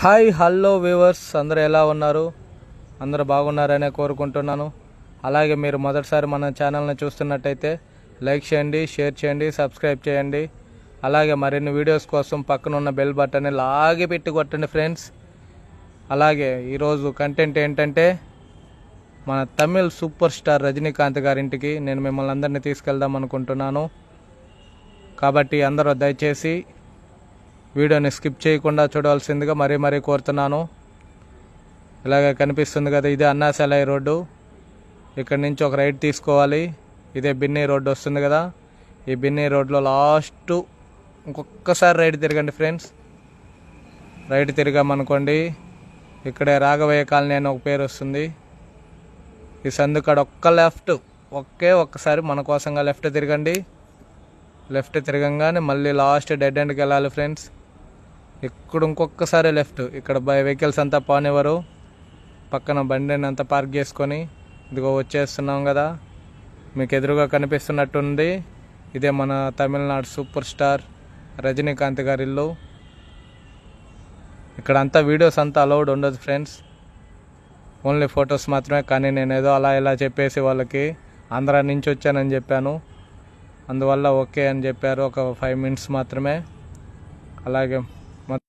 Hi hello viewers, అందరూ ఎలా ఉన్నారు? అందరూ బాగున్నారనే కోరుకుంటున్నాను. అలాగే మీరు మొదటిసారి మన ఛానల్ని చూస్తున్నట్టయితే లైక్ చేయండి, షేర్ చేయండి, సబ్స్క్రైబ్ చేయండి. అలాగే మరిన్ని వీడియోస్ కోసం పక్కన ఉన్న బెల్ బటన్ని లాగి పెట్టి కొట్టండి ఫ్రెండ్స్. అలాగే ఈరోజు కంటెంట్ ఏంటంటే మన తమిళ్ సూపర్ స్టార్ రజనీకాంత్ గారింటికి నేను మిమ్మల్ని అందరినీ తీసుకెళ్దాం అనుకుంటున్నాను. కాబట్టి అందరూ దయచేసి వీడియోని స్కిప్ చేయకుండా చూడవలసిందిగా మరీ కోరుతున్నాను. ఇలాగే కనిపిస్తుంది కదా, ఇదే అన్నాశాలై రోడ్డు. ఇక్కడి నుంచి ఒక రైట్ తీసుకోవాలి. ఇదే బిన్నీ రోడ్డు వస్తుంది కదా, ఈ బిన్నీ రోడ్లో లాస్ట్ ఇంకొకసారి రైట్ తిరగండి ఫ్రెండ్స్. రైట్ తిరిగామనుకోండి, ఇక్కడే రాఘవయ్య కాలనీ అని ఒక పేరు వస్తుంది. ఈ సందుకాడ ఒక్కసారి మన కోసంగా లెఫ్ట్ తిరగండి. లెఫ్ట్ తిరగంగానే మళ్ళీ లాస్ట్ డెడ్ ఎండ్కి వెళ్ళాలి ఫ్రెండ్స్. ఇక్కడ ఇంకొకసారి లెఫ్ట్. ఇక్కడ వెహికల్స్ అంతా పానివ్వరు. పక్కన బండిని అంతా పార్క్ చేసుకొని ఇదిగో వచ్చేస్తున్నాం కదా, మీకు ఎదురుగా కనిపిస్తున్నట్టుంది. ఇదే మన తమిళనాడు సూపర్ స్టార్ రజనీకాంత్ గారి ఇల్లు. ఇక్కడ అంతా వీడియోస్ అంతా అలౌడ్ ఉండదు ఫ్రెండ్స్, ఓన్లీ ఫొటోస్ మాత్రమే. కానీ నేను ఏదో అలా ఇలా చెప్పేసి వాళ్ళకి ఆంధ్రా నుంచి వచ్చానని చెప్పాను, అందువల్ల ఓకే అని చెప్పారు. ఒక 5 minutes మాత్రమే. అలాగే